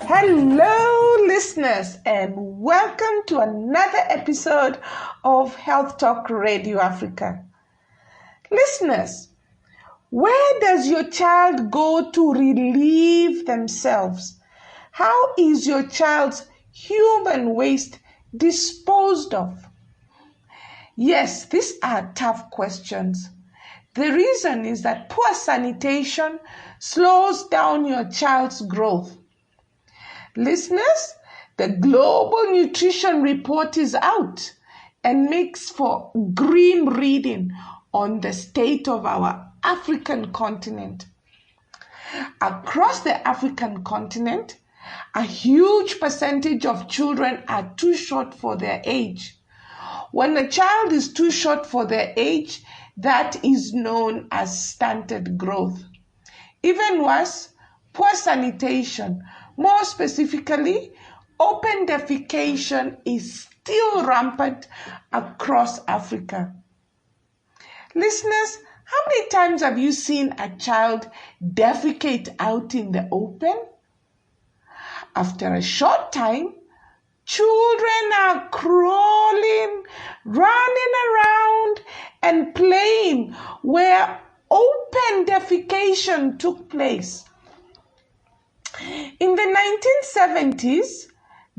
Hello, listeners, and welcome to another episode of Health Talk Radio Africa. Listeners, where does your child go to relieve themselves? How is your child's human waste disposed of? Yes, these are tough questions. The reason is that poor sanitation slows down your child's growth. Listeners, the Global Nutrition Report is out and makes for grim reading on the state of our African continent. Across the African continent, a huge percentage of children are too short for their age. When a child is too short for their age, that is known as stunted growth. Even worse, poor sanitation, more specifically, open defecation, is still rampant across Africa. Listeners, how many times have you seen a child defecate out in the open? After a short time, children are crawling, running around, and playing where open defecation took place. In the 1970s,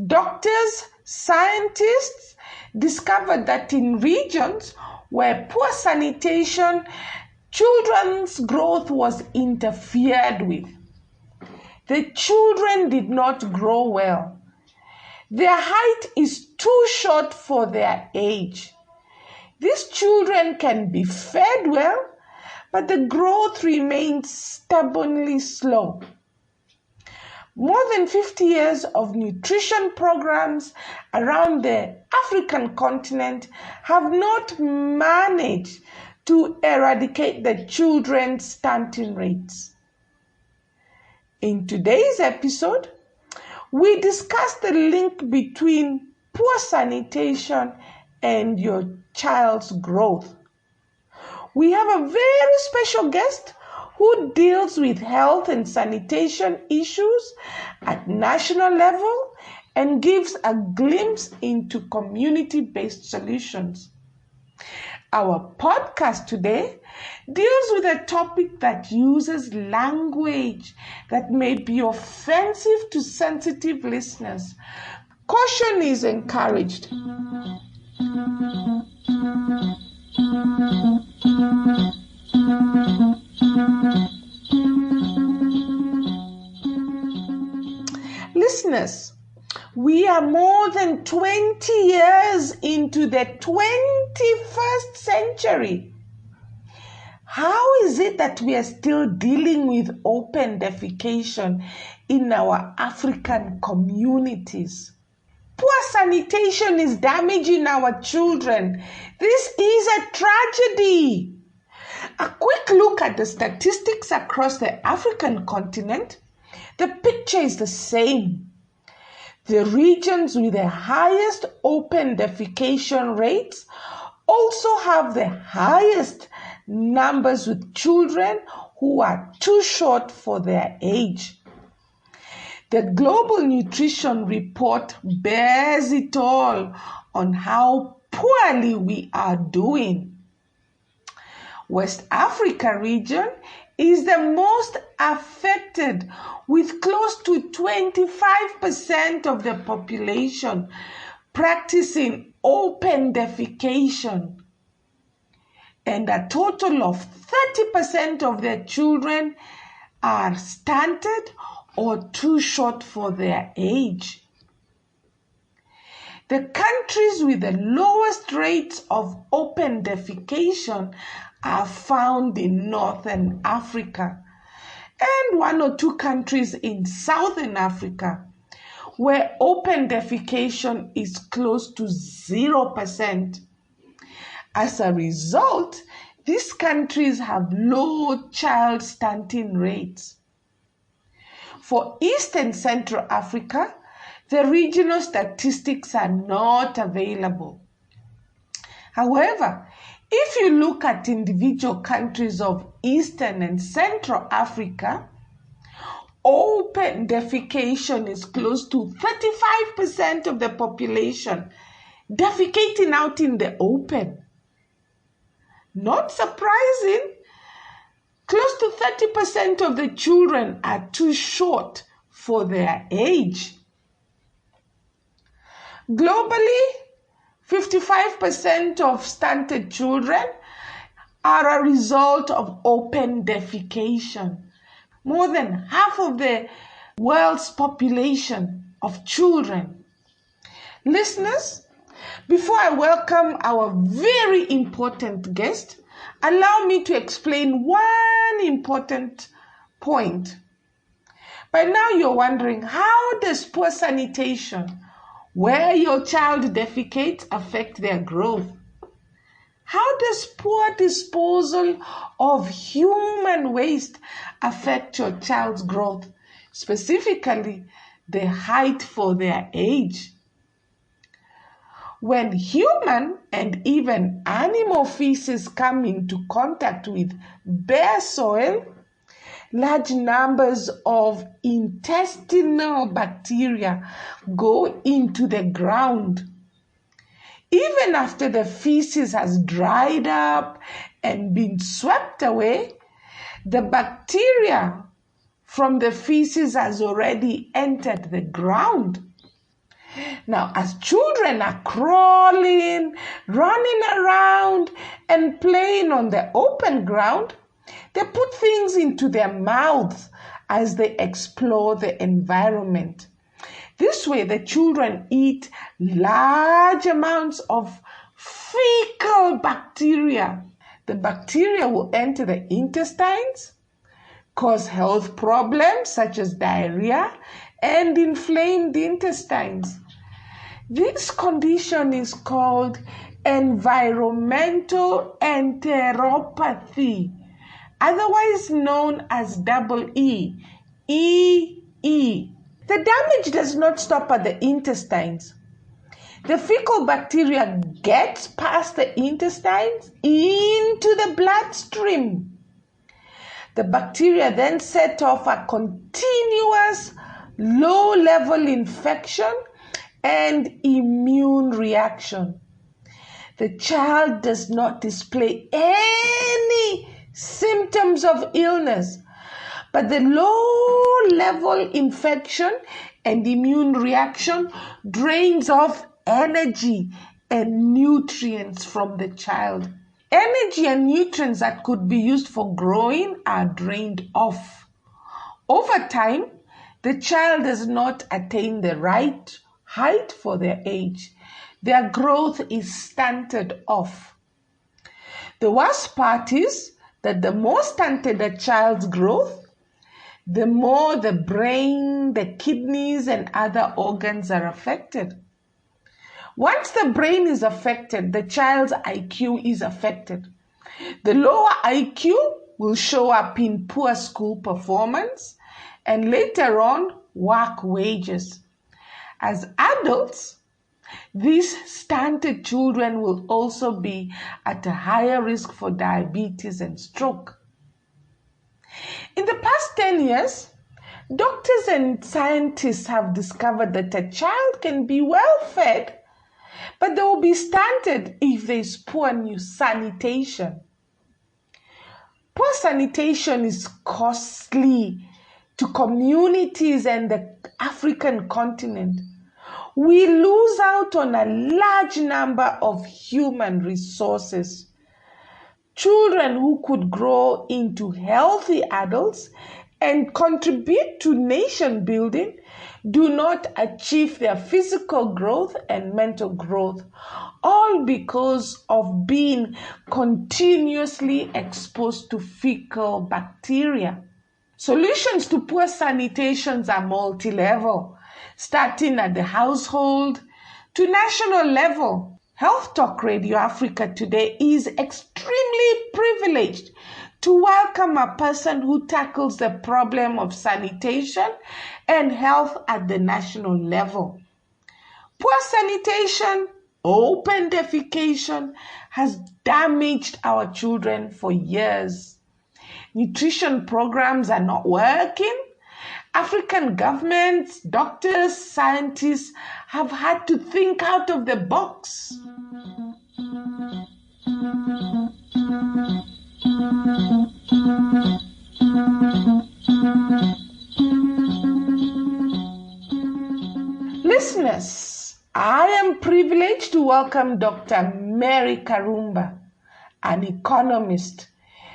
doctors, scientists discovered that in regions where poor sanitation, children's growth was interfered with. The children did not grow well. Their height is too short for their age. These children can be fed well, but the growth remains stubbornly slow. More than 50 years of nutrition programs around the African continent have not managed to eradicate the children's stunting rates. In today's episode, we discuss the link between poor sanitation and your child's growth. We have a very special guest who deals with health and sanitation issues at national level and gives a glimpse into community-based solutions. Our podcast today deals with a topic that uses language that may be offensive to sensitive listeners. Caution is encouraged. Listeners, we are more than 20 years into the 21st century. How is it that we are still dealing with open defecation in our African communities? Poor sanitation is damaging our children. This is a tragedy. A quick look at the statistics across the African continent. The picture is the same. The regions with the highest open defecation rates also have the highest numbers with children who are too short for their age. The Global Nutrition Report bears it all on how poorly we are doing. West Africa region is the most affected, with close to 25% of the population practicing open defecation, and a total of 30% of their children are stunted or too short for their age. The countries with the lowest rates of open defecation are found in Northern Africa and one or two countries in Southern Africa, where open defecation is close to 0%. As a result, these countries have low child stunting rates. For East and Central Africa, the regional statistics are not available. However, if you look at individual countries of Eastern and Central Africa, open defecation is close to 35% of the population defecating out in the open. Not surprising, close to 30% of the children are too short for their age. Globally, 55% of stunted children are a result of open defecation. More than half of the world's population of children. Listeners, before I welcome our very important guest, allow me to explain one important point. By now you're wondering, how does poor sanitation, where your child defecates, affect their growth? How does poor disposal of human waste affect your child's growth, specifically the height for their age? When human and even animal feces come into contact with bare soil, large numbers of intestinal bacteria go into the ground. Even after the feces has dried up and been swept away, the bacteria from the feces has already entered the ground. Now, as children are crawling, running around, and playing on the open ground, they put things into their mouths as they explore the environment. This way, the children eat large amounts of fecal bacteria. The bacteria will enter the intestines, cause health problems such as diarrhea and inflamed intestines. This condition is called environmental enteropathy, otherwise known as EE. The damage does not stop at the intestines. The fecal bacteria gets past the intestines into the bloodstream. The bacteria then set off a continuous low-level infection and immune reaction. The child does not display any symptoms of illness, but the low-level infection and immune reaction drains off energy and nutrients from the child. Energy and nutrients that could be used for growing are drained off. Over time, the child does not attain the right height for their age. Their growth is stunted off. The worst part is that the more stunted a child's growth, the more the brain, the kidneys, and other organs are affected. Once the brain is affected, the child's IQ is affected. The lower IQ will show up in poor school performance and later on, work wages. As adults, these stunted children will also be at a higher risk for diabetes and stroke. In the past 10 years, doctors and scientists have discovered that a child can be well fed, but they will be stunted if there is poor sanitation. Poor sanitation is costly to communities and the African continent. We lose out on a large number of human resources. Children who could grow into healthy adults and contribute to nation building do not achieve their physical growth and mental growth, all because of being continuously exposed to fecal bacteria. Solutions to poor sanitations are multi-level, starting at the household to national level. Health Talk Radio Africa today is extremely privileged to welcome a person who tackles the problem of sanitation and health at the national level. Poor sanitation, open defecation has damaged our children for years. Nutrition programs are not working, African governments, doctors, scientists have had to think out of the box. Listeners, I am privileged to welcome Dr. Mary Karumba, an economist.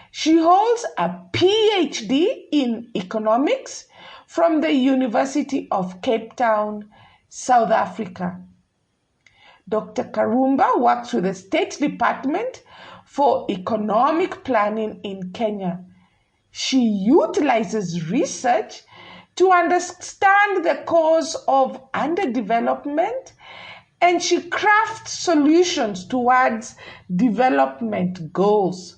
She holds a PhD in economics from the University of Cape Town, South Africa. Dr. Karumba works with the State Department for Economic Planning in Kenya. She utilizes research to understand the cause of underdevelopment, and she crafts solutions towards development goals.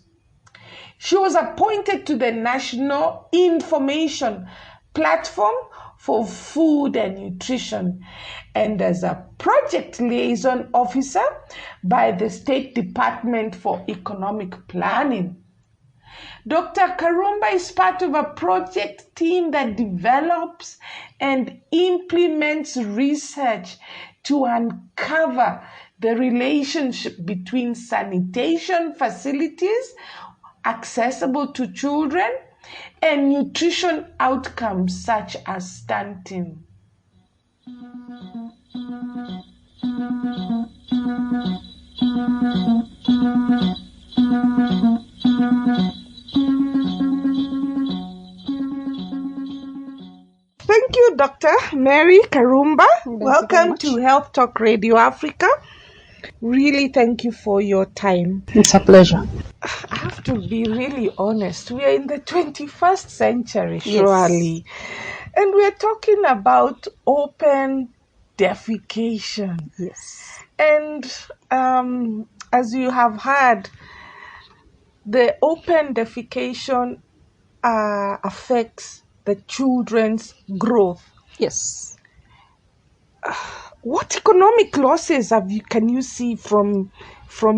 She was appointed to the National Information Platform for Food and Nutrition and as a project liaison officer by the State Department for Economic Planning. Dr. Karumba is part of a project team that develops and implements research to uncover the relationship between sanitation facilities accessible to children and nutrition outcomes such as stunting. Thank you, Dr. Mary Karumba. Welcome to Health Talk Radio Africa. Really, thank you for your time. It's a pleasure. I have to be really honest. We are in the 21st century, surely. Yes. And we are talking about open defecation. Yes. And as you have heard, the open defecation affects the children's growth. Yes. What economic losses can you see from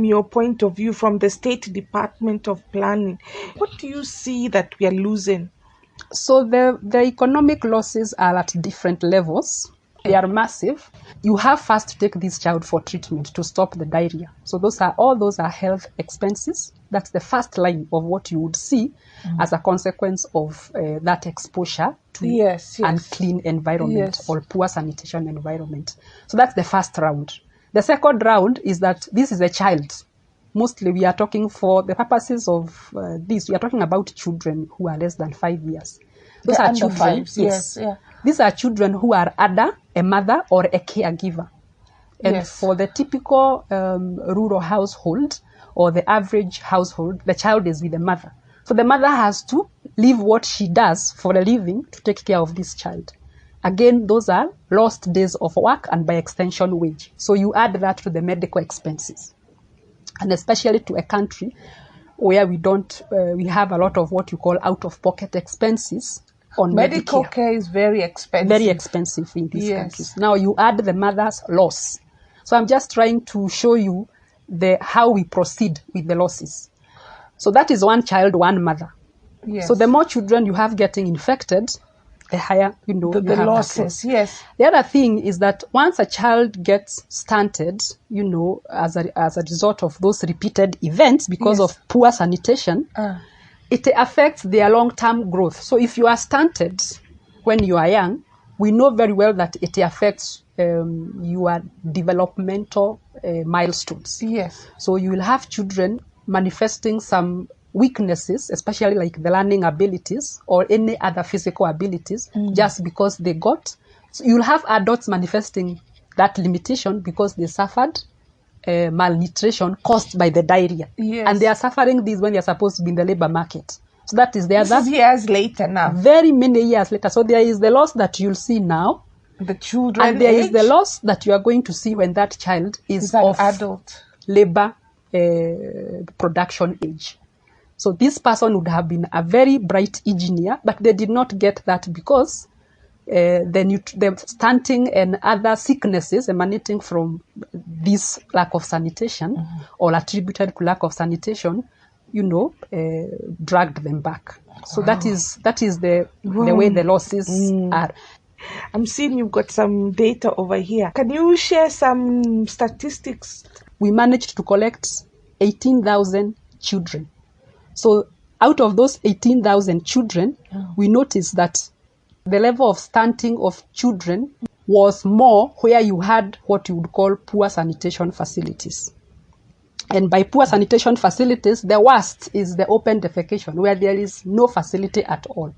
your point of view, from the State Department of Planning? What do you see that we are losing? So the economic losses are at different levels. They are massive. You have first to take this child for treatment to stop the diarrhea. So all those are health expenses. That's the first line of what you would see as a consequence of that exposure to unclean environment or poor sanitation environment. So that's the first round. The second round is that this is a child. Mostly we are talking, for the purposes of this, we are talking about children who are less than 5 years. Those are children. Yes. Yeah. These are children who are under a mother or a caregiver. And for the typical rural household or the average household, the child is with the mother. So the mother has to leave what she does for a living to take care of this child. Again, those are lost days of work and by extension wage. So you add that to the medical expenses. And especially to a country where we have a lot of what you call out-of-pocket expenses on medical care is very expensive. Very expensive in these countries. Now you add the mother's loss. So I'm just trying to show you how we proceed with the losses. So that is one child, one mother. Yes. So the more children you have getting infected, the higher the losses. Yes. The other thing is that once a child gets stunted, as a result of those repeated events because of poor sanitation, it affects their long-term growth. So if you are stunted when you are young, we know very well that it affects your developmental milestones. Yes. So you will have children manifesting some weaknesses, especially like the learning abilities or any other physical abilities, just because they got. So you'll have adults manifesting that limitation because they suffered malnutrition caused by the diarrhea. Yes. And they are suffering this when they are supposed to be in the labor market. So that is This is years later now. Very many years later. So there is the loss that you'll see now. The children And there is the loss that you are going to see when that child is of adult labor production age. So this person would have been a very bright engineer, but they did not get that because the stunting and other sicknesses emanating from this lack of sanitation or attributed to lack of sanitation dragged them back. So that is the way the losses are. I'm seeing you've got some data over here. Can you share some statistics? We managed to collect 18,000 children. So out of those 18,000 children, we noticed that the level of stunting of children was more where you had what you would call poor sanitation facilities. And by poor sanitation facilities, the worst is the open defecation, where there is no facility at all.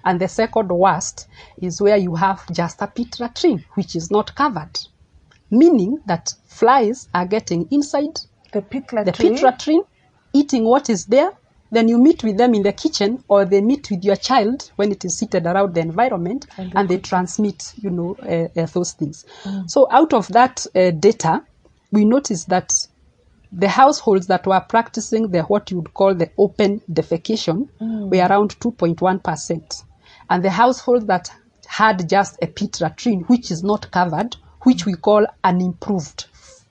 And the second worst is where you have just a pit latrine, which is not covered, meaning that flies are getting inside The pit latrine, eating what is there. Then you meet with them in the kitchen, or they meet with your child when it is seated around the environment, and they transmit, those things. So out of that data, we noticed that the households that were practicing what you would call the open defecation were around 2.1%. And the households that had just a pit latrine, which is not covered, which we call an improved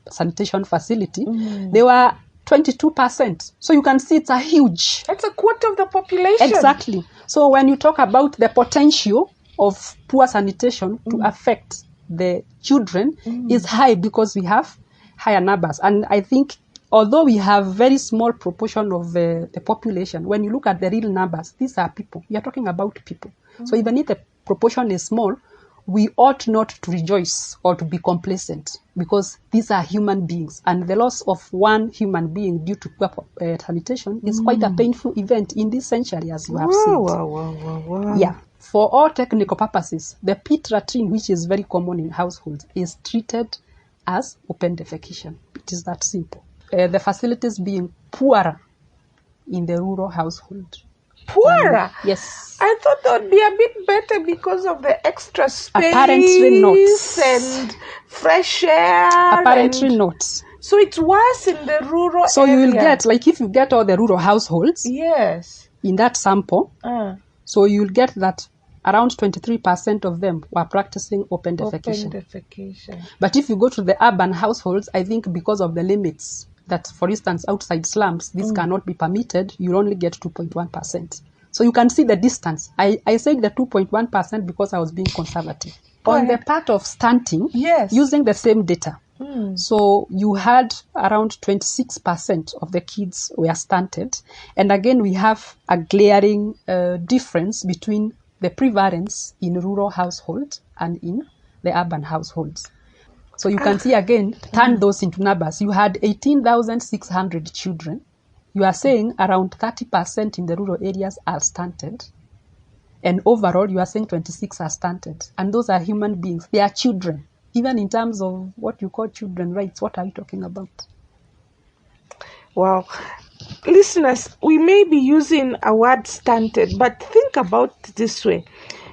sanitation facility, they were 22%. So you can see it's a huge. That's a quarter of the population. Exactly. So when you talk about the potential of poor sanitation to affect the children is high, because we have higher numbers. And I think although we have very small proportion of the population, when you look at the real numbers, these are people. We are talking about people. So even if the proportion is small, we ought not to rejoice or to be complacent, because these are human beings. And the loss of one human being due to poor sanitation is quite a painful event in this century, as you have said. Wow. Yeah. For all technical purposes, the pit latrine, which is very common in households, is treated as open defecation. It is that simple. The facilities being poorer in the rural household. Poorer? Yes. I thought that would be a bit better because of the extra space. Apparently not. And fresh air. Apparently not. So it's worse in the rural So area. you will get, if you get all the rural households in that sample, so you'll get that around 23% of them were practicing open defecation. But if you go to the urban households, I think because of the limits that, for instance, outside slums, this cannot be permitted, you'll only get 2.1%. So you can see the distance. I said the 2.1% because I was being conservative. On the part of stunting, using the same data, so you had around 26% of the kids were stunted. And again, we have a glaring difference between the prevalence in rural households and in the urban households. So you can see again, turn those into numbers. You had 18,600 children. You are saying around 30% in the rural areas are stunted. And overall, you are saying 26 are stunted. And those are human beings. They are children. Even in terms of what you call children rights, what are you talking about? Wow. Listeners, we may be using a word stunted, but think about it this way.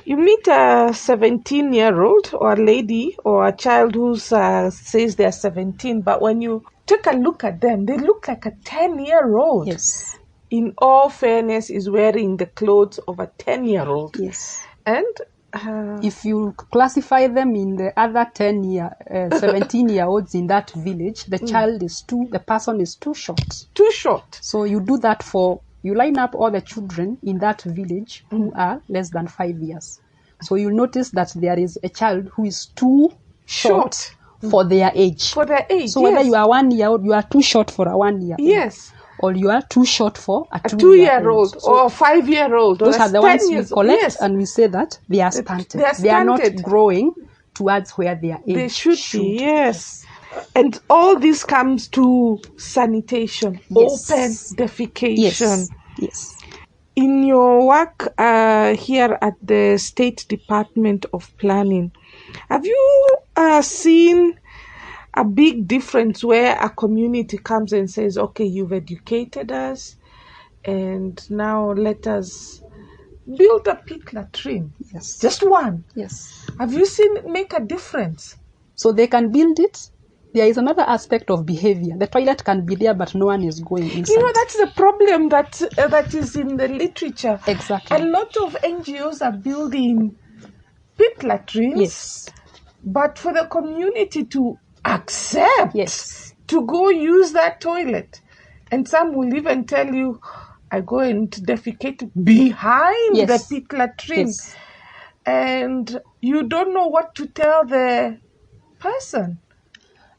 You meet a 17-year-old or a lady or a child who says they're 17, but when you take a look at them, they look like a 10-year-old. Yes. In all fairness, is wearing the clothes of a 10-year-old. Yes. And if you classify them in the other 17-year-olds in that village, the person is too short. Too short. So you do that you line up all the children in that village who are less than 5 years. So you'll notice that there is a child who is too short for their age. For their age, so whether you are 1 year old, you are too short for a 1 year old. Yes. Or you are too short for a 2-year-old or a 5-year-old. Those are the ones we collect and we say that they are stunted. They are not growing towards where their age they should be. Yes. And all this comes to sanitation, open defecation. Yes. In your work here at the State Department of Planning, have you seen a big difference where a community comes and says, okay, you've educated us, and now let us build a pit latrine? Yes. Just one. Yes. Have you seen it make a difference? So they can build it. There is another aspect of behavior. The toilet can be there, but no one is going inside. You know, that's the problem that is in the literature. Exactly. A lot of NGOs are building pit latrines, but for the community to accept to go use that toilet And some will even tell you, I go and defecate behind Yes. the pit latrine. Yes. And you don't know what to tell the person.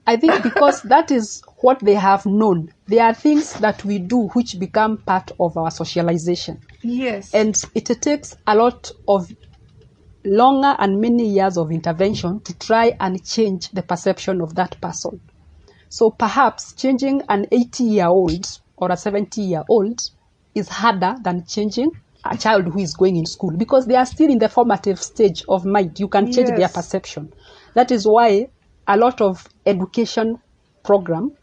I think because that is what they have known. There are things that we do which become part of our socialization. Yes. And it takes a lot of longer and many years of intervention to try and change the perception of that person. So perhaps changing an 80-year-old or a 70-year-old is harder than changing a child who is going in school, because they are still in the formative stage of mind. You can change their perception. That is why a lot of education programs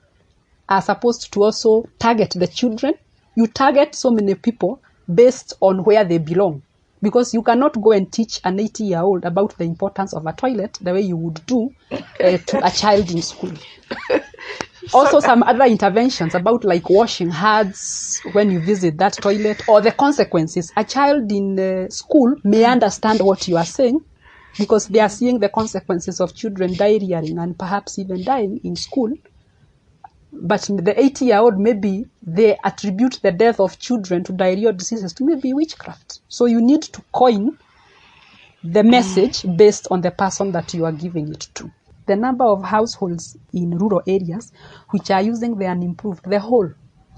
are supposed to also target the children. You target so many people based on where they belong, because you cannot go and teach an 80-year-old about the importance of a toilet the way you would do to a child in school. Also, some other interventions about like washing hands when you visit that toilet, or the consequences. A child in school may understand what you are saying, because they are seeing the consequences of children diarrheaing and perhaps even dying in school. But the 80-year-old, maybe they attribute the death of children to diarrheal diseases to maybe witchcraft. So you need to coin the message based on the person that you are giving it to. The number of households in rural areas which are using the unimproved, the whole,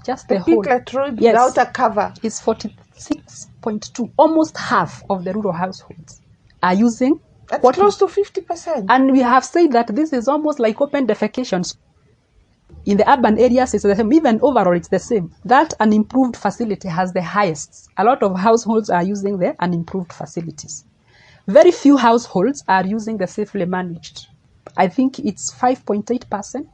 just the whole, without a cover, is 46.2. Almost half of the rural households are using. That's close to 50%. And we have said that this is almost like open defecation. In the urban areas, it's the same. Even overall, it's the same. That unimproved facility has the highest. A lot of households are using the unimproved facilities. Very few households are using the safely managed. I think it's 5.8%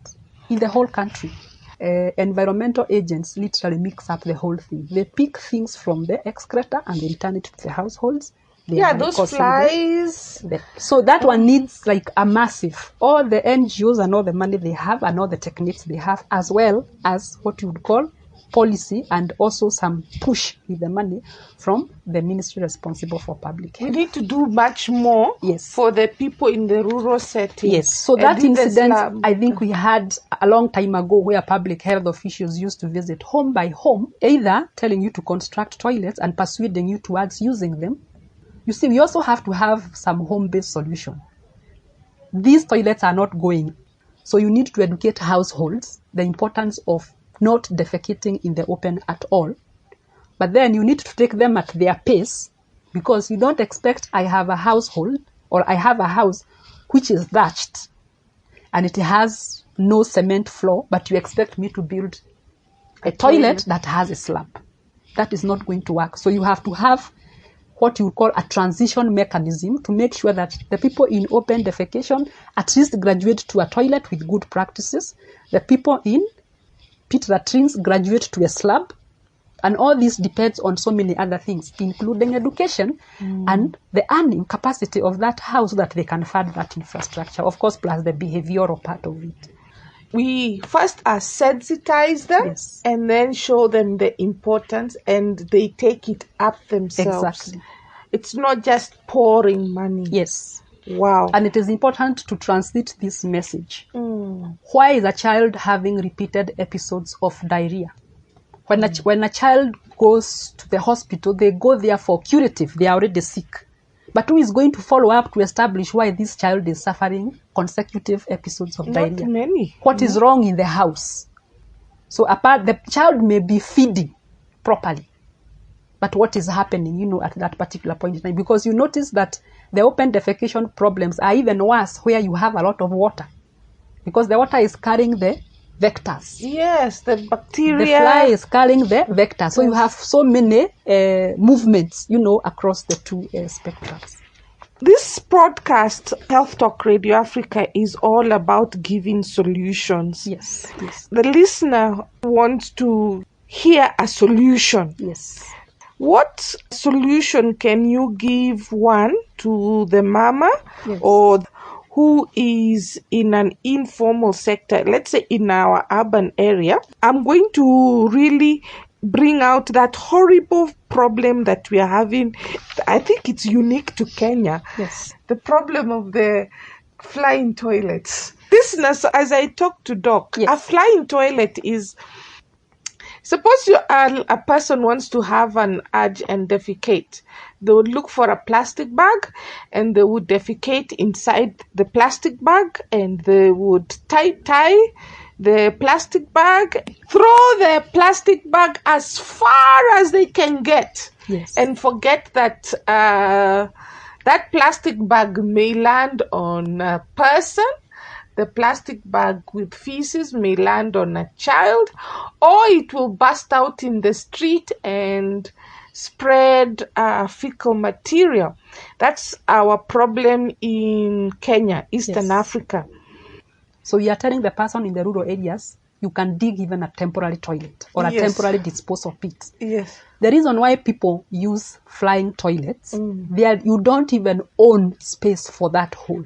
in the whole country. Environmental agents literally mix up the whole thing. They pick things from the excreta and they return it to the households. Those flies. So that one needs like a massive, all the NGOs and all the money they have and all the techniques they have, as well as what you would call policy, and also some push with the money from the ministry responsible for public health. We need to do much more for the people in the rural setting. Yes, so that incident I think we had a long time ago, where public health officials used to visit home by home, either telling you to construct toilets and persuading you towards using them. You see, we also have to have some home-based solution. These toilets are not going. So you need to educate households the importance of not defecating in the open at all. But then you need to take them at their pace, because you don't expect I have a household or I have a house which is thatched and it has no cement floor, but you expect me to build a toilet that has a slab. That is not going to work. So you have to have what you call a transition mechanism to make sure that the people in open defecation at least graduate to a toilet with good practices. The people in pit latrines graduate to a slab. And all this depends on so many other things, including education and the earning capacity of that house, so that they can fund that infrastructure, of course, plus the behavioral part of it. We first sensitize them and then show them the importance, and they take it up themselves. Exactly. It's not just pouring money. Yes. Wow. And it is important to transmit this message. Why is a child having repeated episodes of diarrhea? When a child goes to the hospital, they go there for curative. They are already sick. But who is going to follow up to establish why this child is suffering consecutive episodes of diarrhea? Not many. What is wrong in the house? So apart, the child may be feeding properly, but what is happening, at that particular point in time? Because you notice that the open defecation problems are even worse where you have a lot of water, because the water is carrying the vectors. Yes, the bacteria. The fly is carrying the vector. So you have so many movements, across the two spectrums. This broadcast, Health Talk Radio Africa, is all about giving solutions. Yes. The listener wants to hear a solution. Yes. What solution can you give one to the mama or who is in an informal sector, let's say in our urban area? I'm going to really bring out that horrible problem that we are having. I think it's unique to Kenya. Yes. The problem of the flying toilets. Listeners, as I talk to Doc, a flying toilet is Suppose a person wants to have an urge and defecate. They would look for a plastic bag and they would defecate inside the plastic bag, and they would tie the plastic bag, throw the plastic bag as far as they can get, Yes. and forget that that plastic bag may land on a person. The plastic bag with feces may land on a child, or it will burst out in the street and spread fecal material. That's our problem in Kenya, Eastern Yes. Africa. So you are telling the person in the rural areas, you can dig even a temporary toilet or a Yes. temporary disposal pit. Yes. The reason why people use flying toilets, you don't even own space for that hole.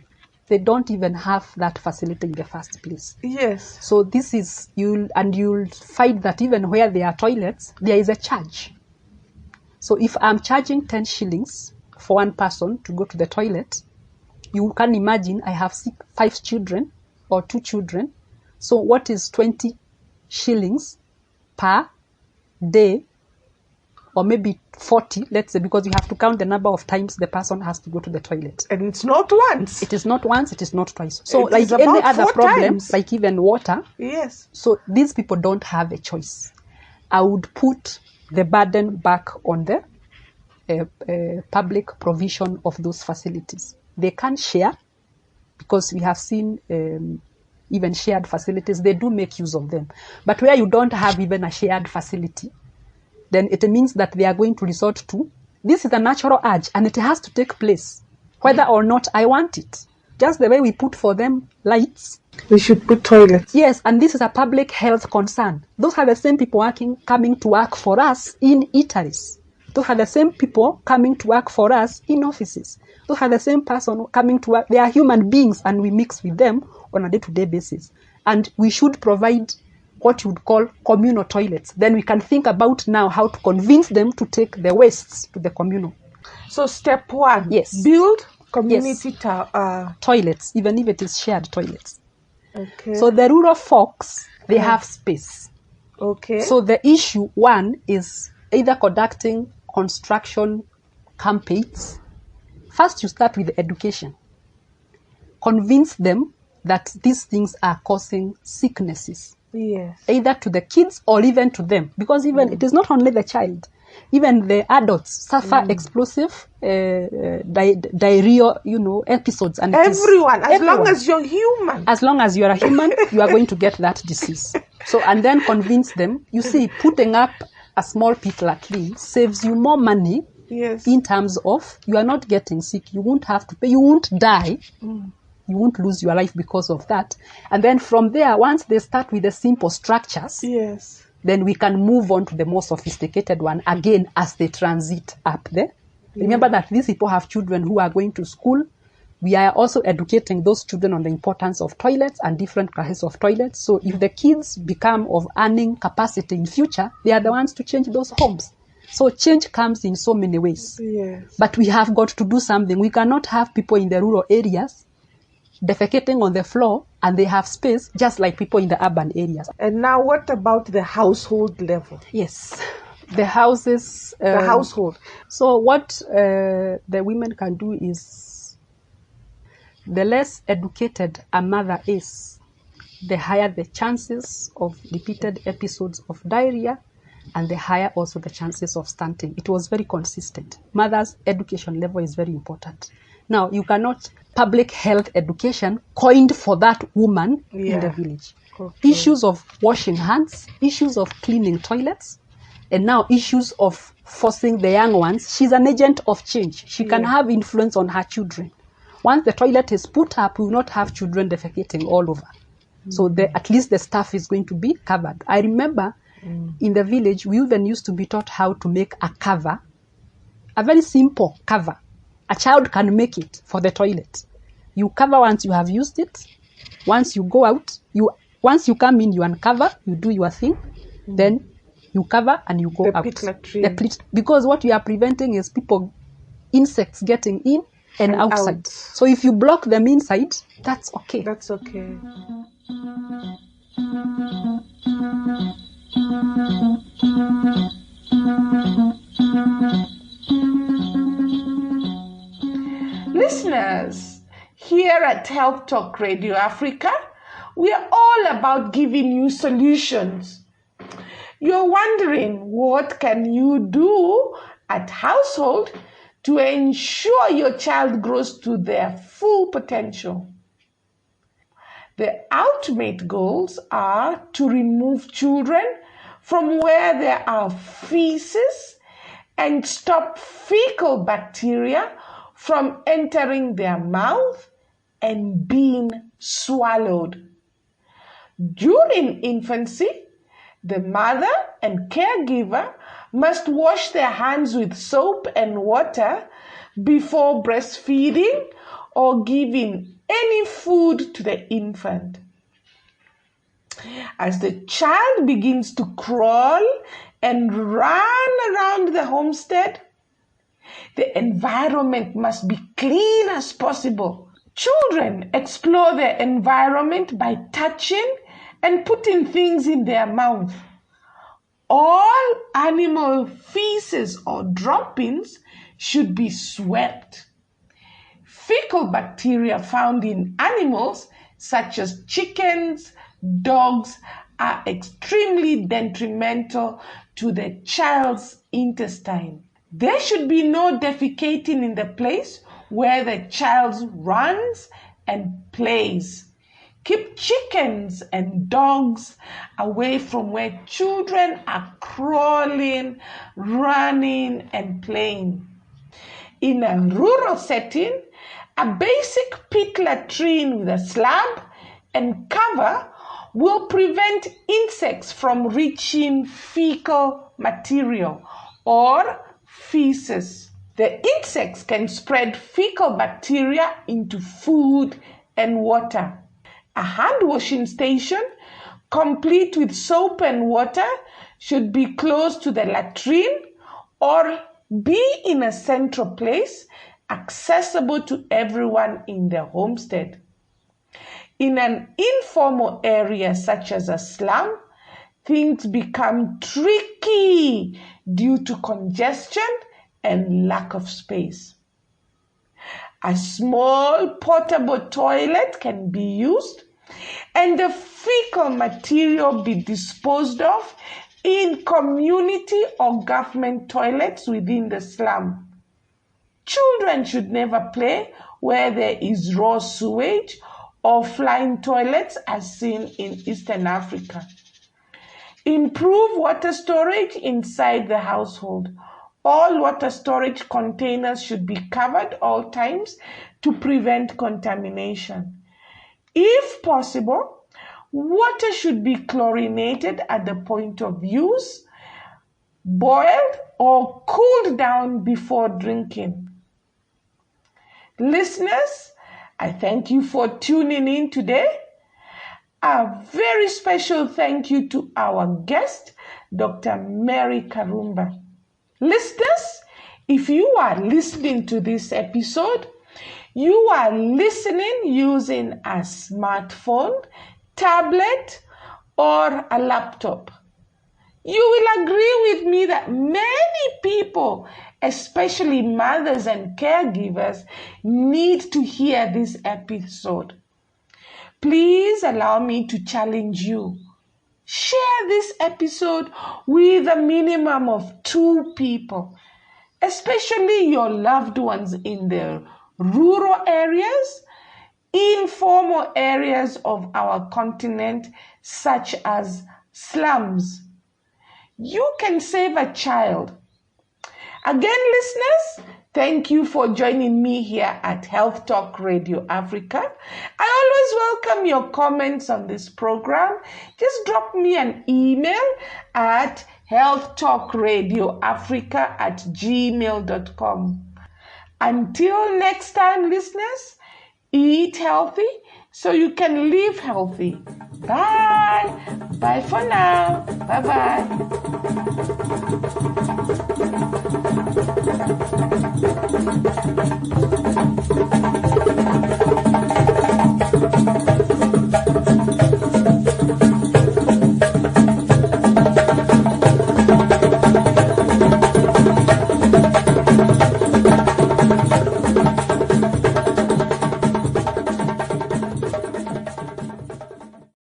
They don't even have that facility in the first place. Yes. So this is, you'll find that even where there are toilets, there is a charge. So if I'm charging 10 shillings for one person to go to the toilet, you can imagine I have 5 children or 2 children. So what is 20 shillings per day, or maybe 40, let's say, because you have to count the number of times the person has to go to the toilet. And it's not once. It is not once, it is not twice. So It like is any about other 4 problem, times. like even water, Yes. so these people don't have a choice. I would put the burden back on the public provision of those facilities. They can share, because we have seen even shared facilities, they do make use of them. But where you don't have even a shared facility, then it means that they are going to resort to, this is a natural urge and it has to take place, whether or not I want it. Just the way we put for them lights. We should put toilets. Yes, and this is a public health concern. Those are the same people coming to work for us in eateries. Those are the same people coming to work for us in offices. Those are the same person coming to work. They are human beings and we mix with them on a day-to-day basis. And we should provide what you would call communal toilets. Then we can think about now how to convince them to take the wastes to the communal. So step 1, Yes. build community toilets, even if it is shared toilets. Okay. So the rural folks, they have space. Okay. So the issue 1 is either conducting construction campaigns. First, you start with education. Convince them that these things are causing sicknesses. Yes. Either to the kids or even to them, because even it is not only the child, even the adults suffer explosive diarrhea, episodes. And everyone, as long as you're human. As long as you are a human, you are going to get that disease. So, and then convince them, you see, putting up a small pit like this saves you more money. Yes. In terms of, you are not getting sick, you won't have to pay, you won't die. You won't lose your life because of that. And then from there, once they start with the simple structures, yes, then we can move on to the more sophisticated one again as they transit up there. Yeah. Remember that these people have children who are going to school. We are also educating those children on the importance of toilets and different classes of toilets. So if the kids become of earning capacity in future, they are the ones to change those homes. So change comes in so many ways. Yes. But we have got to do something. We cannot have people in the rural areas defecating on the floor and they have space just like people in the urban areas. And now what about the household level? Yes, the houses. The household. So what the women can do is, the less educated a mother is, the higher the chances of repeated episodes of diarrhea, and the higher also the chances of stunting. It was very consistent. Mother's education level is very important. Now, you cannot public health education coined for that woman in the village. Okay. Issues of washing hands, issues of cleaning toilets, and now issues of forcing the young ones. She's an agent of change. She can have influence on her children. Once the toilet is put up, we will not have children defecating all over. So at least the staff is going to be covered. I remember in the village, we even used to be taught how to make a cover, a very simple cover. A child can make it for the toilet. You cover once you have used it. Once you go out, once you come in, you uncover, you do your thing. Then you cover and you go out. Because what you are preventing is insects getting in and outside. Out. So if you block them inside, that's okay. That's okay. Listeners, here at Health Talk Radio Africa, we are all about giving you solutions. You're wondering, what can you do at household to ensure your child grows to their full potential? The ultimate goals are to remove children from where there are feces and stop fecal bacteria from entering their mouth and being swallowed. During infancy, the mother and caregiver must wash their hands with soap and water before breastfeeding or giving any food to the infant. As the child begins to crawl and run around the homestead, the environment must be clean as possible. Children explore their environment by touching and putting things in their mouth. All animal feces or droppings should be swept. Fecal bacteria found in animals such as chickens, dogs, are extremely detrimental to the child's intestine. There should be no defecating in the place where the child runs and plays. Keep chickens and dogs away from where children are crawling, running, and playing. In a rural setting, a basic pit latrine with a slab and cover will prevent insects from reaching fecal material or feces. The insects can spread fecal bacteria into food and water. A hand washing station, complete with soap and water, should be close to the latrine or be in a central place accessible to everyone in the homestead. In an informal area such as a slum, things become tricky due to congestion and lack of space. A small portable toilet can be used and the fecal material be disposed of in community or government toilets within the slum. Children should never play where there is raw sewage or flying toilets as seen in Eastern Africa. Improve water storage inside the household. All water storage containers should be covered all times to prevent contamination. If possible, water should be chlorinated at the point of use, boiled or cooled down before drinking. Listeners, I thank you for tuning in today. A very special thank you to our guest, Dr. Mary Karumba. Listeners, if you are listening to this episode, you are listening using a smartphone, tablet, or a laptop. You will agree with me that many people, especially mothers and caregivers, need to hear this episode. Please allow me to challenge you. Share this episode with a minimum of 2 people, especially your loved ones in the rural areas, informal areas of our continent, such as slums. You can save a child. Again, listeners, thank you for joining me here at Health Talk Radio Africa. I always welcome your comments on this program. Just drop me an email at healthtalkradioafrica@gmail.com. Until next time, listeners, eat healthy so you can live healthy. Bye. Bye for now. Bye-bye.